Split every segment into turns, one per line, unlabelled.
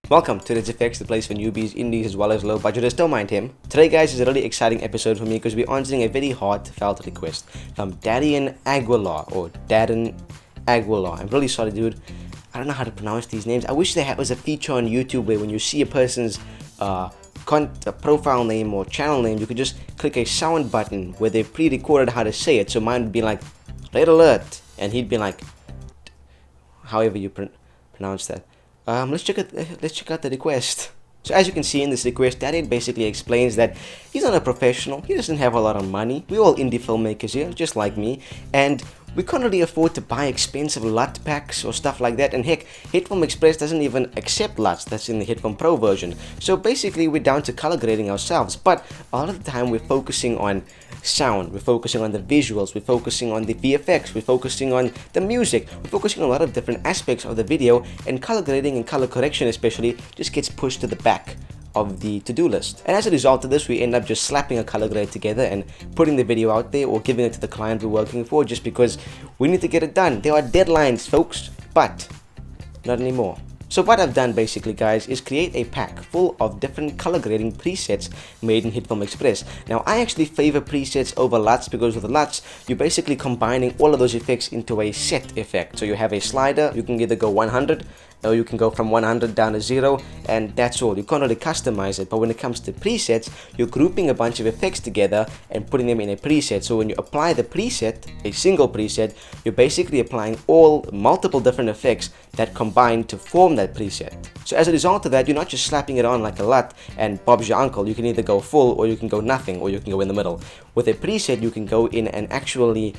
Welcome to Hitfilm, the place for newbies, indies as well as low budgeters. Don't mind him. Today guys is a really exciting episode for me because we're answering a very heartfelt request from Darren Aguilar or Darren Aguilar. I'm really sorry dude, I don't know how to pronounce these names. I wish there was a feature on YouTube where when you see a person's profile name or channel name, you could just click a sound button where they pre-recorded how to say it. So mine would be like red alert and he'd be like however you pronounce that. Let's check out the request. So as you can see in this request, Darren basically explains that he's not a professional, he doesn't have a lot of money, we're all indie filmmakers here, just like me, and we can't really afford to buy expensive LUT packs or stuff like that, and heck, Hitfilm Express doesn't even accept LUTs that's in the Hitfilm Pro version. So basically we're down to color grading ourselves, but a lot of the time we're focusing on sound, we're focusing on the visuals, we're focusing on the VFX, we're focusing on the music, we're focusing on a lot of different aspects of the video, and color grading and color correction especially just gets pushed to the back of the to-do list. And as a result of this, we end up just slapping a color grade together and putting the video out there or giving it to the client we're working for just because we need to get it done. There are deadlines folks, but not anymore. So what I've done basically guys is create a pack full of different color grading presets made in Hitfilm Express. Now I actually favor presets over LUTs because with the LUTs you're basically combining all of those effects into a set effect. So you have a slider, you can either go 100 or you can go from 100 down to 0 and that's all. You can't really customize it, but when it comes to presets you're grouping a bunch of effects together and putting them in a preset. So when you apply the preset, a single preset, you're basically applying all multiple different effects that combine to form that preset. So as a result of that, you're not just slapping it on like a LUT and Bob's your uncle. You can either go full or you can go nothing or you can go in the middle. With a preset you can go in and actually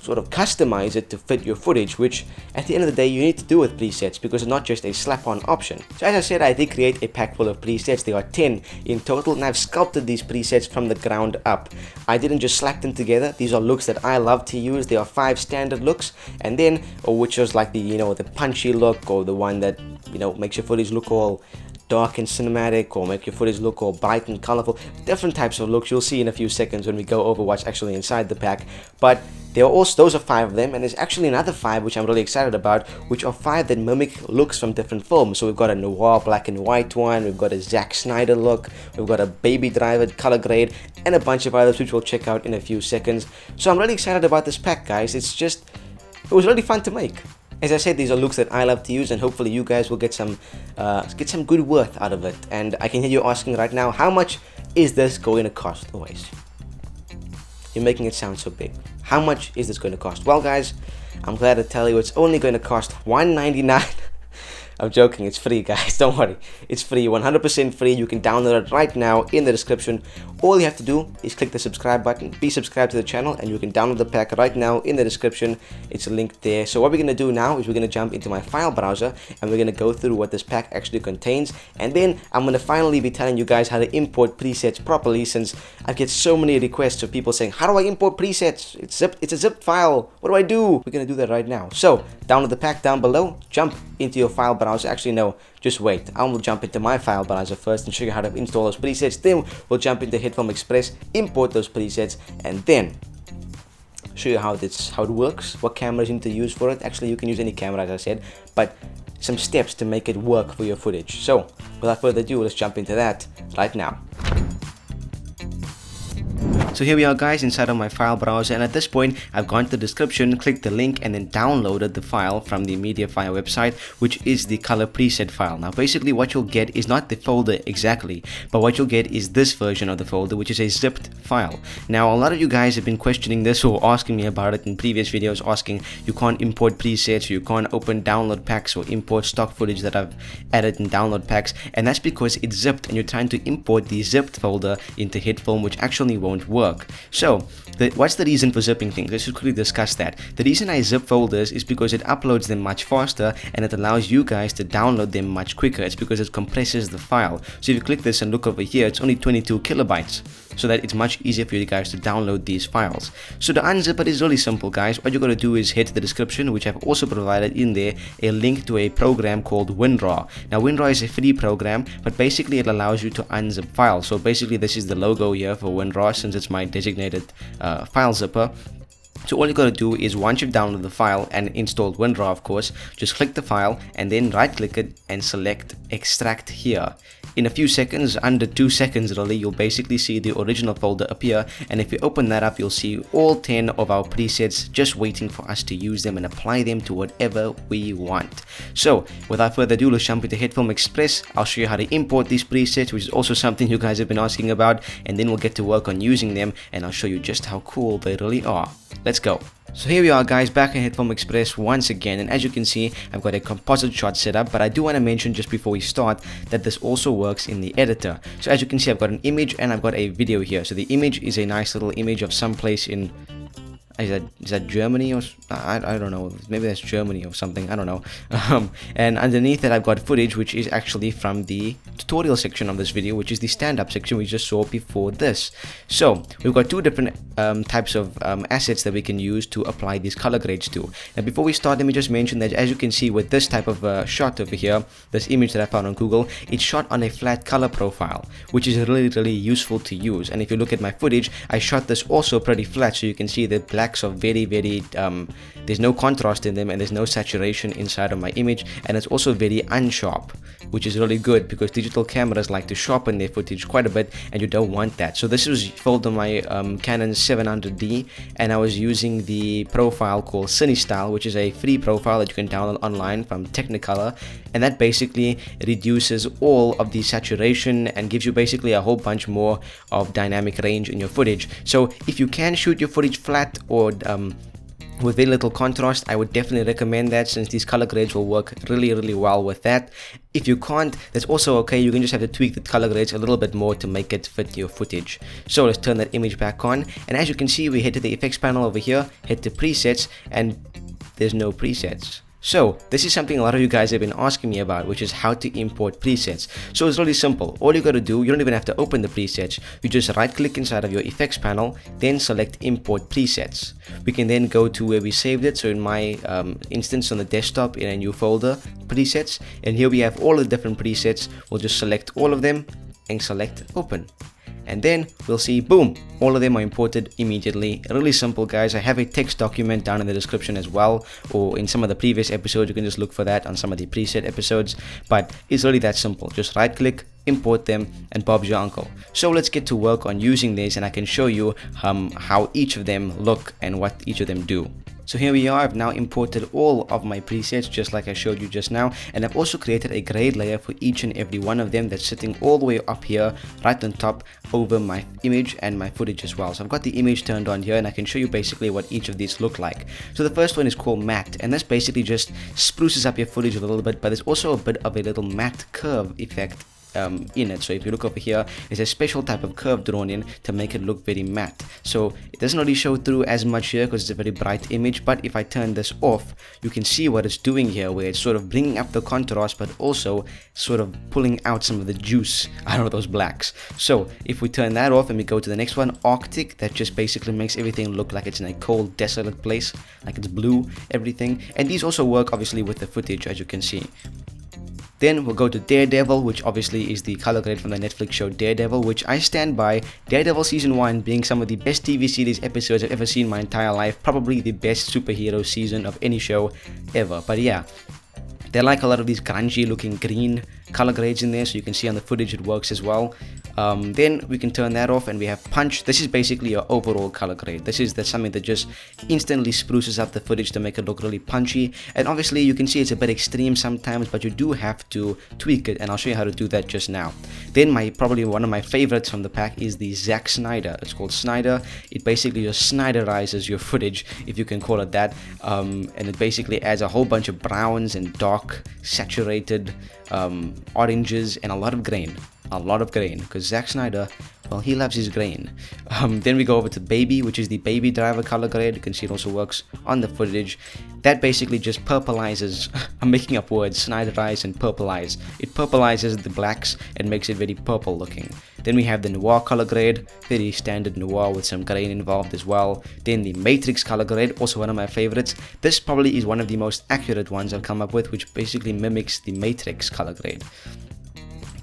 sort of customize it to fit your footage, which at the end of the day you need to do with presets because it's not just a slap-on option. So as I said, I did create a pack full of presets. There are 10 in total and I've sculpted these presets from the ground up. I didn't just slap them together. These are looks that I love to use. There are 5 standard looks and then which was like the the punchy look or the one that makes your footage look all dark and cinematic or make your footage look all bright and colorful. Different types of looks you'll see in a few seconds when we go over what's actually inside the pack. But there are also, those are 5 of them, and there's actually another 5 which I'm really excited about, which are 5 that mimic looks from different films. So we've got a noir black and white one, we've got a Zack Snyder look, we've got a Baby Driver color grade, and a bunch of others which we'll check out in a few seconds. So I'm really excited about this pack guys. It was really fun to make. As I said, these are looks that I love to use and hopefully you guys will get some good worth out of it. And I can hear you asking right now, how much is this going to cost? Always. You're making it sound so big. How much is this going to cost? Well guys, I'm glad to tell you it's only going to cost $1.99. I'm joking, it's free guys, don't worry. It's free, 100% free. You can download it right now in the description. All you have to do is click the subscribe button, be subscribed to the channel, and you can download the pack right now in the description. It's a link there. So what we're going to do now is we're going to jump into my file browser and we're going to go through what this pack actually contains. And then I'm going to finally be telling you guys how to import presets properly, since I get so many requests of people saying, how do I import presets? It's a zipped file. What do I do? We're going to do that right now. So download the pack down below, jump into your file browser. Actually no, just wait. I will jump into my file browser first and show you how to install those presets. Then we'll jump into Hitfilm Express, import those presets, and then show you how it works, what cameras you need to use for it. Actually you can use any camera as I said, but some steps to make it work for your footage. So without further ado, let's jump into that right now. So here we are guys inside of my file browser, and at this point I've gone to the description, clicked the link, and then downloaded the file from the Mediafire website, which is the color preset file. Now basically what you'll get is not the folder exactly, but what you'll get is this version of the folder, which is a zipped file. Now a lot of you guys have been questioning this or asking me about it in previous videos, asking you can't import presets, you can't open download packs or import stock footage that I've added in download packs, and that's because it's zipped and you're trying to import the zipped folder into Hitfilm, which actually won't work. So what's the reason for zipping things? Let's just quickly discuss that. The reason I zip folders is because it uploads them much faster and it allows you guys to download them much quicker. It's because it compresses the file. So if you click this and look over here, it's only 22 kilobytes. So that it's much easier for you guys to download these files. So to unzip it is really simple guys. What you're going to do is hit the description, which I've also provided in there, a link to a program called WinRar. Now WinRar is a free program, but basically it allows you to unzip files. So basically this is the logo here for WinRar, since it's my designated file zipper. So all you gotta do is once you've downloaded the file and installed WinRar, of course, just click the file and then right click it and select extract here. In a few seconds, under 2 seconds really, you'll basically see the original folder appear, and if you open that up, you'll see all 10 of our presets just waiting for us to use them and apply them to whatever we want. So without further ado, let's jump into Hitfilm Express. I'll show you how to import these presets, which is also something you guys have been asking about, and then we'll get to work on using them and I'll show you just how cool they really are. Let's go. So here we are guys, back in Hitfilm Express once again, and as you can see I've got a composite shot set up, but I do want to mention just before we start that this also works in the editor. So as you can see I've got an image and I've got a video here. So the image is a nice little image of some place in, is that Germany or I don't know, maybe that's Germany or something, I don't know. And underneath that I've got footage which is actually from the tutorial section of this video, which is the stand-up section we just saw before this. So we've got two different types of assets that we can use to apply these color grades to. Now before we start, let me just mention that as you can see with this type of shot over here, this image that I found on Google, it's shot on a flat color profile, which is really useful to use. And if you look at my footage, I shot this also pretty flat, so you can see the blacks are very there's no contrast in them and there's no saturation inside of my image, and it's also very unsharp, which is really good because digital cameras like to sharpen their footage quite a bit and you don't want that. So this was filmed on my Canon 700D, and I was using the profile called CineStyle, which is a free profile that you can download online from Technicolor, and that basically reduces all of the saturation and gives you basically a whole bunch more of dynamic range in your footage. So if you can shoot your footage flat or with very little contrast, I would definitely recommend that, since these color grades will work really well with that. If you can't, that's also okay. You can just have to tweak the color grades a little bit more to make it fit your footage. So let's turn that image back on, and as you can see we head to the effects panel over here, hit the presets, and there's no presets. So this is something a lot of you guys have been asking me about, which is how to import presets. So it's really simple. All you got to do, you don't even have to open the presets. You just right click inside of your effects panel, then select import presets. We can then go to where we saved it. So in my instance on the desktop, in a new folder, presets, and here we have all the different presets. We'll just select all of them and select open. And then we'll see, boom, all of them are imported immediately. Really simple guys. I have a text document down in the description as well, or in some of the previous episodes. You can just look for that on some of the preset episodes, but it's really that simple. Just right click, import them, and Bob's your uncle. So let's get to work on using this, and I can show you how each of them look and what each of them do. So here we are. I've now imported all of my presets just like I showed you just now, and I've also created a grade layer for each and every one of them that's sitting all the way up here right on top over my image and my footage as well. So I've got the image turned on here, and I can show you basically what each of these look like. So the first one is called matte, and this basically just spruces up your footage a little bit, but there's also a bit of a little matte curve effect in it. So if you look over here, there's a special type of curve drawn in to make it look very matte. So it doesn't really show through as much here because it's a very bright image, but if I turn this off, you can see what it's doing here, where it's sort of bringing up the contrast but also sort of pulling out some of the juice out of those blacks. So if we turn that off and we go to the next one, Arctic, that just basically makes everything look like it's in a cold, desolate place, like it's blue, everything. And these also work obviously with the footage, as you can see. Then we'll go to Daredevil, which obviously is the color grade from the Netflix show Daredevil, which I stand by. Daredevil season 1 being some of the best TV series episodes I've ever seen in my entire life. Probably the best superhero season of any show ever. But yeah, they like a lot of these grungy looking green color grades in there, so you can see on the footage it works as well. Then we can turn that off and we have punch. This is basically your overall color grade. That's something that just instantly spruces up the footage to make it look really punchy. And obviously you can see it's a bit extreme sometimes, but you do have to tweak it, and I'll show you how to do that just now. Then probably one of my favorites from the pack is the Zack Snyder. It's called Snyder. It basically just Snyderizes your footage, if you can call it that, and it basically adds a whole bunch of browns and dark saturated oranges and a lot of grain, because Zack Snyder, well, he loves his grain. Then we go over to Baby, which is the Baby Driver color grade. You can see it also works on the footage. That basically just purplizes, I'm making up words, Snyderize and purplize. It purplizes the blacks and makes it very purple looking. Then we have the Noir color grade, very standard Noir with some grain involved as well. Then the Matrix color grade, also one of my favorites. This probably is one of the most accurate ones I've come up with, which basically mimics the Matrix color grade.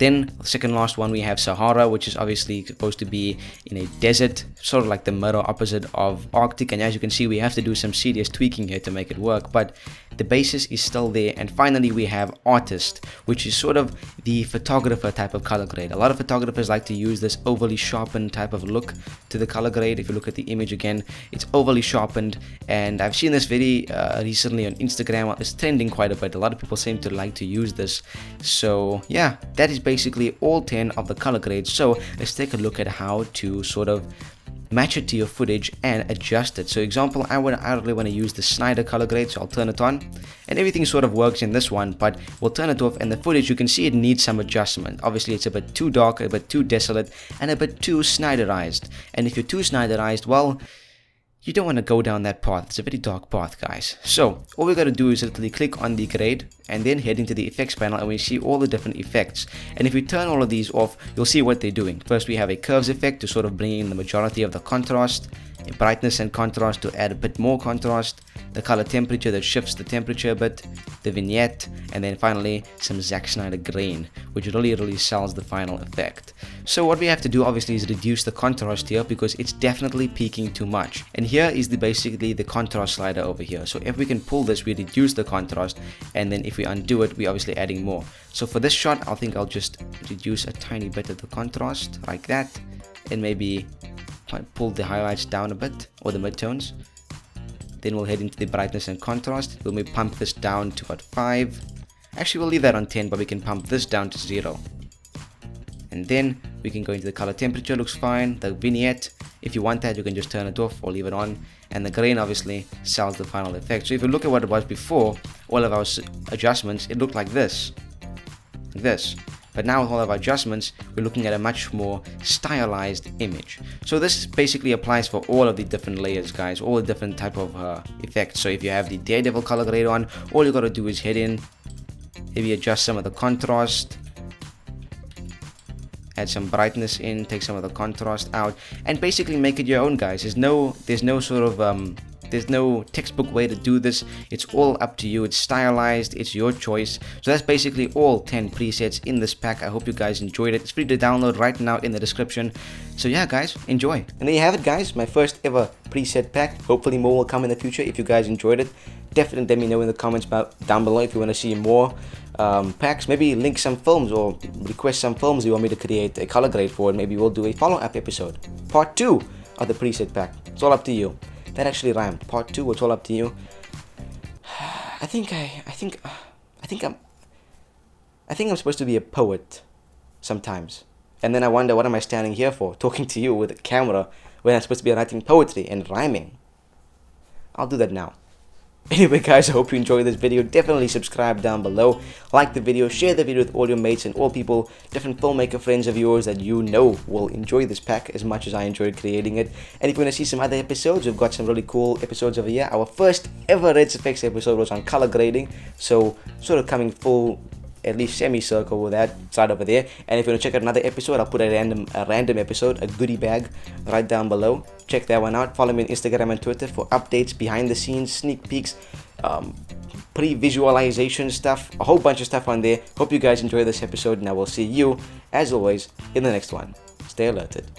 Then the second last one we have Sahara, which is obviously supposed to be in a desert, sort of like the mirror opposite of Arctic, and as you can see we have to do some serious tweaking here to make it work, but the basis is still there. And finally we have Artist, which is sort of the photographer type of color grade. A lot of photographers like to use this overly sharpened type of look to the color grade. If you look at the image again, it's overly sharpened, and I've seen this very recently on Instagram. It's trending quite a bit. A lot of people seem to like to use this. So yeah, that is basically all 10 of the color grades. So let's take a look at how to sort of match it to your footage and adjust it. So example, I really want to use the Snyder color grade, so I'll turn it on and everything sort of works in this one, but we'll turn it off, and the footage, you can see it needs some adjustment. Obviously it's a bit too dark, a bit too desolate, and a bit too Snyderized. And if you're too Snyderized, well, you don't want to go down that path. It's a very dark path, guys. So all we got to do is literally click on the grade and then head into the effects panel, and we see all the different effects. And if we turn all of these off, you'll see what they're doing. First we have a curves effect to sort of bring in the majority of the contrast, a brightness and contrast to add a bit more contrast, the color temperature that shifts the temperature a bit, the vignette, and then finally some Zack Snyder grain, which really sells the final effect. So what we have to do obviously is reduce the contrast here, because it's definitely peaking too much. And here is basically the contrast slider over here. So if we can pull this, we reduce the contrast, and then if we undo it, we're obviously adding more. So for this shot, I think I'll just reduce a tiny bit of the contrast like that, and maybe pull the highlights down a bit, or the midtones. Then we'll head into the brightness and contrast. We'll maybe pump this down to about 5. Actually, we'll leave that on 10, but we can pump this down to 0. And then we can go into the color temperature, looks fine. The vignette, if you want that, you can just turn it off or leave it on. And the grain obviously sells the final effect. So if you look at what it was before, all of our adjustments, it looked like this. But now with all of our adjustments, we're looking at a much more stylized image. So this basically applies for all of the different layers, guys, all the different type of effects. So if you have the Daredevil color grade on, all you got to do is head in, maybe adjust some of the contrast, add some brightness in, take some of the contrast out, and basically make it your own, guys. There's no sort of there's no textbook way to do this. It's all up to you. It's stylized. It's your choice. So that's basically all 10 presets in this pack. I hope you guys enjoyed it. It's free to download right now in the description. So yeah, guys, enjoy. And there you have it, guys. My first ever preset pack. Hopefully more will come in the future. If you guys enjoyed it, definitely let me know in the comments down below if you want to see more packs. Maybe link some films or request some films you want me to create a color grade for, and maybe we'll do a follow-up episode. Part 2 of the preset pack. It's all up to you. That actually rhymed. Part 2, it's all up to you. I think I'm supposed to be a poet sometimes. And then I wonder, what am I standing here for, talking to you with a camera when I'm supposed to be writing poetry and rhyming? I'll do that now. Anyway, guys, I hope you enjoyed this video. Definitely subscribe down below, like the video, share the video with all your mates and all people, different filmmaker friends of yours that you know will enjoy this pack as much as I enjoyed creating it. And if you want to see some other episodes, we've got some really cool episodes over here. Our first ever Red Effects episode was on color grading, so sort of coming full, at least semicircle with that side over there. And if you want to check out another episode, I'll put a random episode, a goodie bag, right down below. Check that one out. Follow me on Instagram and Twitter for updates, behind the scenes, sneak peeks, pre-visualization stuff, a whole bunch of stuff on there. Hope you guys enjoy this episode, and I will see you, as always, in the next one. Stay alerted.